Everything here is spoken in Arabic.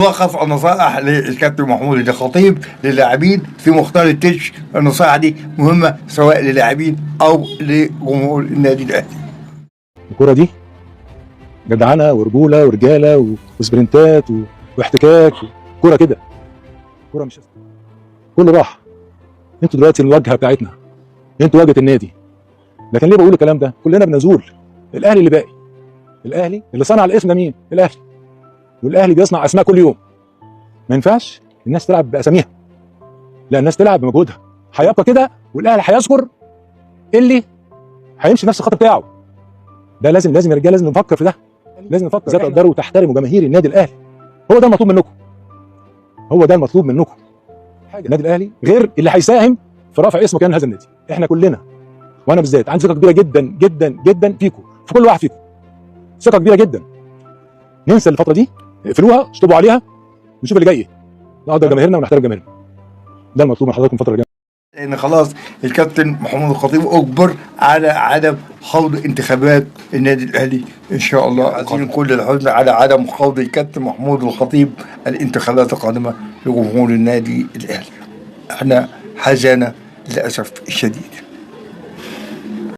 وقف النصائح للكابتن محمود الخطيب للاعبين في مختار التتش. النصائح دي مهمه سواء للاعبين او لجمهور النادي الاهلي. الكوره دي جدعنه ورجوله ورجاله وسبرنتات واحتكاك، كوره كده، كوره مش كله راح. انتوا دلوقتي الواجهه بتاعتنا، انتوا واجهه النادي. لكن ليه بقول الكلام ده؟ كلنا بنزول. الاهلي اللي باقي، الاهلي اللي صنع الاسم ده مين؟ الاهلي. والاهلي بيصنع اسماء كل يوم. ما ينفعش الناس تلعب باساميها، لا، الناس تلعب بمجهودها. هيبقى كده، والاهلي هيذكر اللي هيمشي نفس الخط بتاعه. ده لازم يا رجاله، لازم نفكر في ده، لازم نفكر ازاي تقدروا وتحترموا جماهير النادي الاهلي. هو ده المطلوب منكم، هو ده المطلوب منكم. النادي الاهلي غير اللي هيساهم في رفع اسم وكيان هذا النادي. احنا كلنا، وانا بالذات، عندي ثقه كبيره جدا جدا جدا فيكم، في كل واحد فيكم، ثقه كبيره جدا. ننسى الفتره دي، اقفلوها، اشطبوا عليها، نشوف اللي جاي، نقدر جماهيرنا ونحترم جماهيرنا. ده المطلوب من حضراتكم الفتره الجايه. لان خلاص الكابتن محمود الخطيب اجبر على عدم خوض انتخابات النادي الاهلي ان شاء الله. عايزين كل الحزن على عدم خوض الكابتن محمود الخطيب الانتخابات القادمه لجمهور النادي الاهلي. احنا حزانه للاسف الشديد.